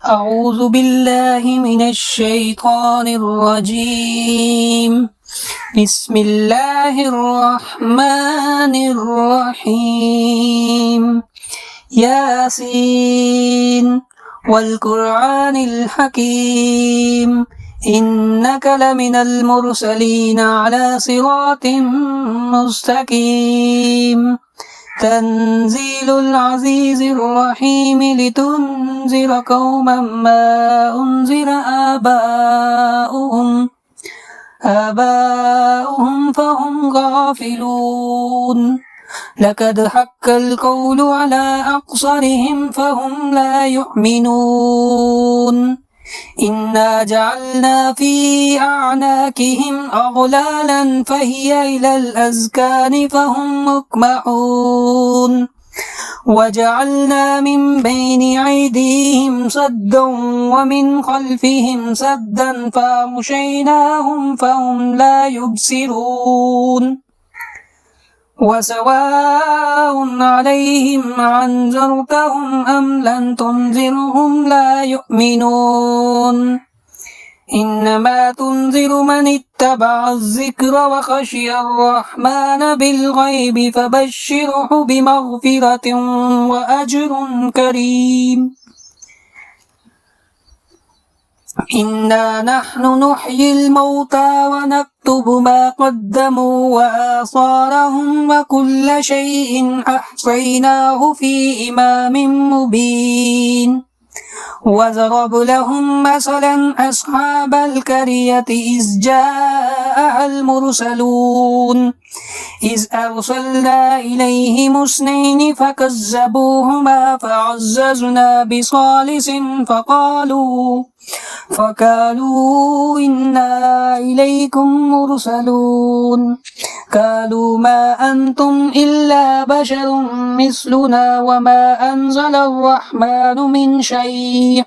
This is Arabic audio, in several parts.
أعوذ بالله من الشيطان الرجيم. بسم الله الرحمن الرحيم. ياسين والقرآن الحكيم إنك لمن المرسلين على صراط مستقيم. تنزيل العزيز الرحيم لتنذر قوما ما أنذر آباؤهم فهم غافلون. لقد حق القول على أقصرهم فهم لا يؤمنون. إنا جعلنا في أعناقهم أغلالا فهي إلى الأذقان فهم مقمحون. وجعلنا من بين أيديهم سدا ومن خلفهم سدا فأغشيناهم فهم لا يبصرون. وسواء عليهم أنذرتهم أم لم تنذرهم لا يؤمنون. إنما تنذر من اتبع الذكر وخشي الرحمن بالغيب فبشره بمغفرة وأجر كريم. إنا نحن نحيي الموتى ونكتب ما قدموا وآثارهم وكل شيء أحصيناه في إمام مبين. وضرب لهم مثلا أصحاب القرية إذ جاءها المرسلون إذ أرسلنا إليهم اثنين فكذبوهما فعززنا بثالث فقالوا إنا إليكم مرسلون. قالوا ما أنتم إلا بشر مثلنا وما أنزل الرحمن من شيء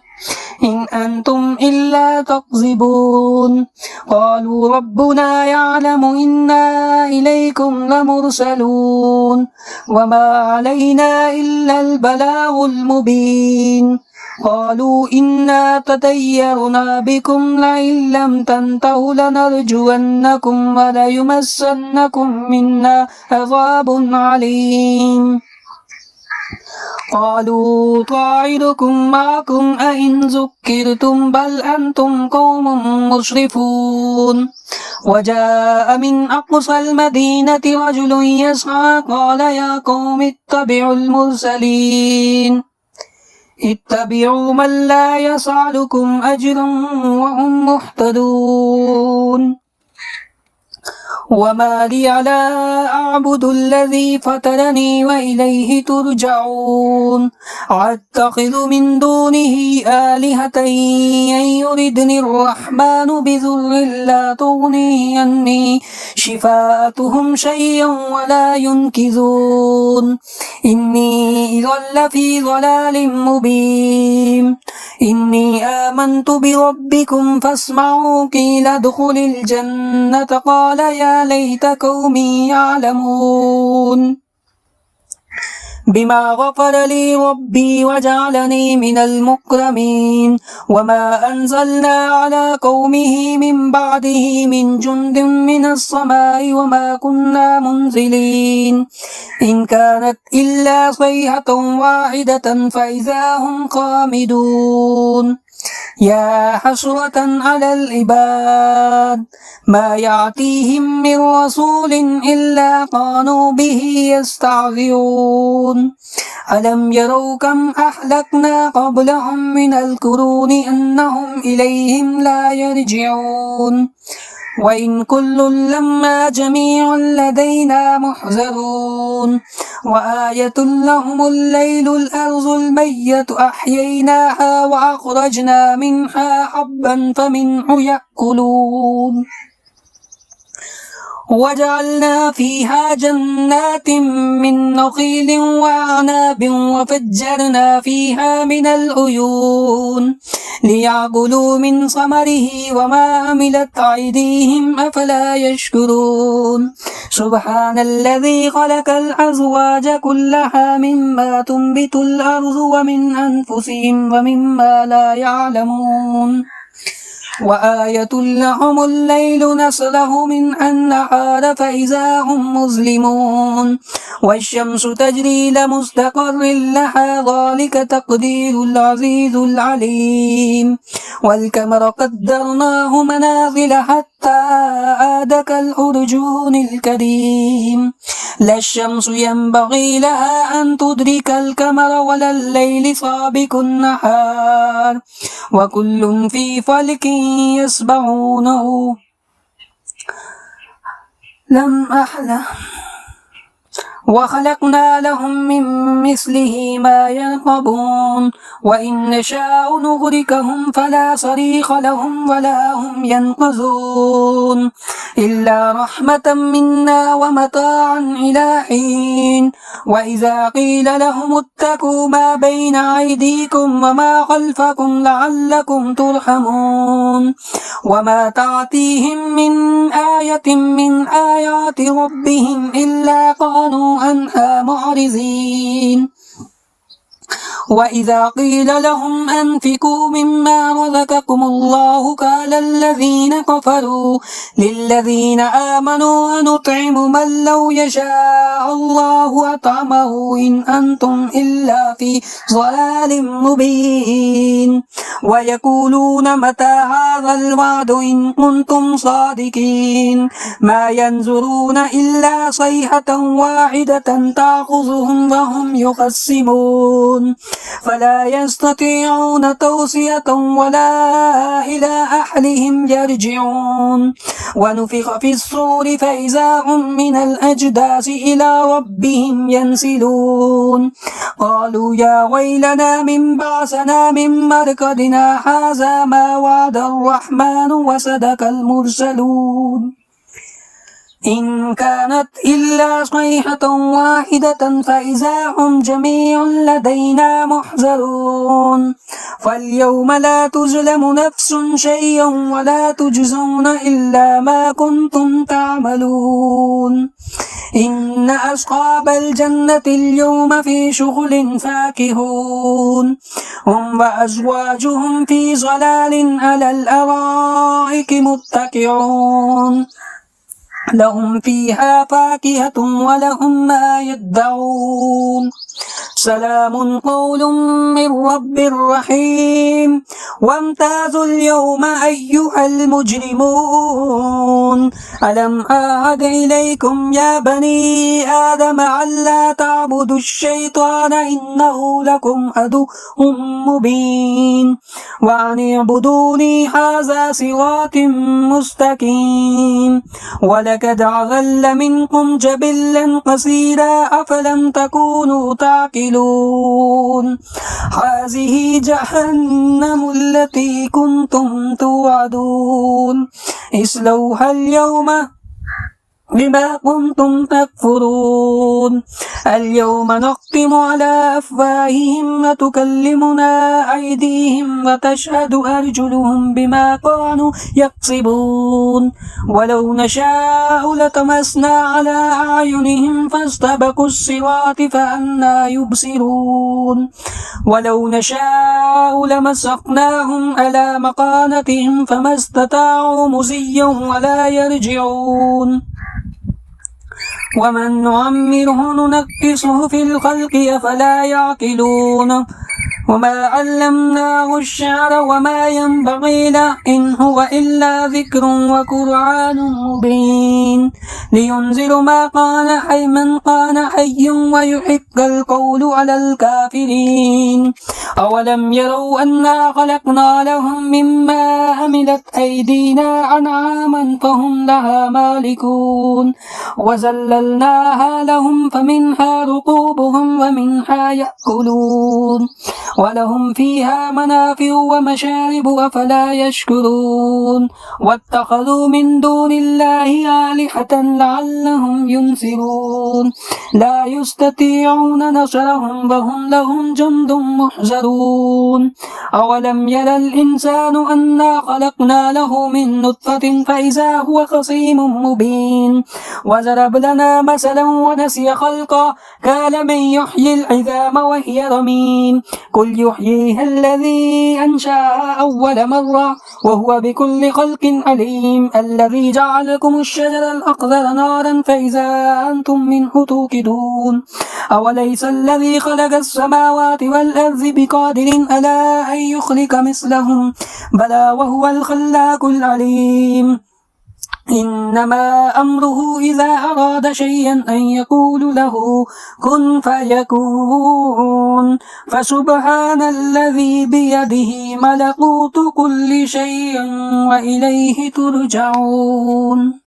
إن أنتم إلا تكذبون. قالوا ربنا يعلم إنا إليكم لمرسلون وما علينا إلا البلاغ المبين. قالوا إنا تطيرنا بكم لئن لم تنتهوا لنرجونكم وليمسنكم منا عذاب عليم. قالوا طائركم معكم أئن ذكرتم بل أنتم قوم مسرفون. وجاء من أقصى المدينة رجل يسعى قال يا قوم اتبعوا المرسلين اتبعوا من لا يسألكم أجرا وهم مهتدون. وما لي لا أعبد الذي فطرني وإليه ترجعون. أتخذ من دونه آلهة إن يردني الرحمن بضر لا تغني عني شفاعتهم شيئا ولا ينقذون. إني إذا لفي ضلال مبين. إني آمنت بربكم فاسمعوا قيل ادخل الجنة قال يا ليت قومي يعلمون بما غفر لي ربي وجعلني من المكرمين. وما أنزلنا على قومه من بعده من جند من السماء وما كنا منزلين إن كانت إلا صيحة واحدة فإذا هم خامدون. يا حسرة على العباد ما يأتيهم من رسول إلا كانوا به يستهزئون. ألم يروا كم أهلكنا قبلهم من القرون أنهم إليهم لا يرجعون. وإن كل لما جميع لدينا محضرون. وآية لهم الليل الأرض الميت أحييناها وأخرجنا منها حبا فمنه يأكلون. وجعلنا فيها جنات من نخيل وأعناب وفجرنا فيها من العيون ليأكلوا من ثمره وما عملت أيديهم أفلا يشكرون سبحان الذي خلق الأزواج كلها مما تنبت الأرض ومن أنفسهم ومما لا يعلمون وآية لهم الليل نسلخ من النهار فإذا هم مظلمون والشمس تجري لمستقر لها ذلك تقدير العزيز العليم والقمر قدرناه منازل حتى عاد كالأرجون الكريم لا الشمس ينبغي لها أن تدرك القمر ولا الليل سابق النهار وكل في فلك يسبحونه لم أحلم وخلقنا لهم من مثله ما يركبون وإن نشاء نغرقهم فلا صريخ لهم ولا هم ينقذون إلا رحمة منا ومتاعا إلى حين وإذا قيل لهم اتقوا ما بين أيديكم وما خلفكم لعلكم ترحمون وما تعتيهم من آية من آيات ربهم إلا قالوا عنها معرضين وإذا قيل لهم أنفقوا مما رزقكم الله قال الذين كفروا للذين آمنوا نطعم من لو يشاء الله أطعمه إن أنتم إلا في ضلال مبين ويقولون متى هذا الوعد إن كنتم صادقين ما ينظرون إلا صيحة واحدة تأخذهم وهم يخصمون فلا يستطيعون توصية ولا إلى أهلهم يرجعون ونفخ في الصور فإذا هم من الأجداث إلى ربهم ينسلون قالوا يا ويلنا من بعثنا من مرقدنا هذا ما وعد الرحمن وصدق المرسلون إن كانت إلا صيحة واحدة فإذا هم جميع لدينا محضرون فاليوم لا تظلم نفس شيئا ولا تجزون إلا ما كنتم تعملون إن أصحاب الجنة اليوم في شغل فاكهون هم وأزواجهم في ظلال على الأرائك متكئون لهم فيها فاكهة ولهم ما يدعون سلام قول من رب رحيم وامتازوا اليوم أيها المجرمون ألم أعهد إليكم يا بني آدم ألا تعبدوا الشيطان إنه لكم عدو مبين وأن اعبدوني هذا صراط مستقيم ولقد أضل منكم جبلا قصيرا أفلم تكونوا تعقلون هذه جهنم التي كنتم توعدون اصلوها اليوم بما كنتم تكفرون اليوم نختم على أفواههم وتكلمنا أيديهم وتشهد أرجلهم بما كانوا يكسبون ولو نشاء لطمسنا على أعينهم فاستبقوا الصراط فأنى يبصرون ولو نشاء لمسخناهم على مكانتهم فما استطاعوا مزيا ولا يرجعون ومن نعمره ننكسه في الخلق أفلا يعقلون وما علمناه الشعر وما ينبغي له إن هو إلا ذكر وقرآن مبين لينذر ما كان حي من كان حي ويحق القول على الكافرين أولم يروا أنا خلقنا لهم مما عملت أيدينا أنعاما فهم لها مالكون وذللناها لهم فمنها ركوبهم ومنها يأكلون ولهم فيها منافع ومشارب أفلا يشكرون واتخذوا من دون الله آلهة لعلهم ينصرون لا يستطيعون نصرهم وهم لهم جند محضرون أولم ير الإنسان أنا خلقنا له من نطفة فإذا هو خصيم مبين وضرب لنا مثلا ونسي خلقه قال من يحيي العظام وهي رميم قل يحييها الذي أنشأها أول مرة وهو بكل خلق عليم الذي جعلكم الشجر الأخضر نارا فإذا أنتم منه توقدون أوليس الذي خلق السماوات والأرض بقادر على أن يخلق مثلهم بلى وهو الخلاق العليم إنما أمره إذا أراد شيئا أن يقول له كن فيكون فسبحان الذي بيده ملكوت كل شيء وإليه ترجعون.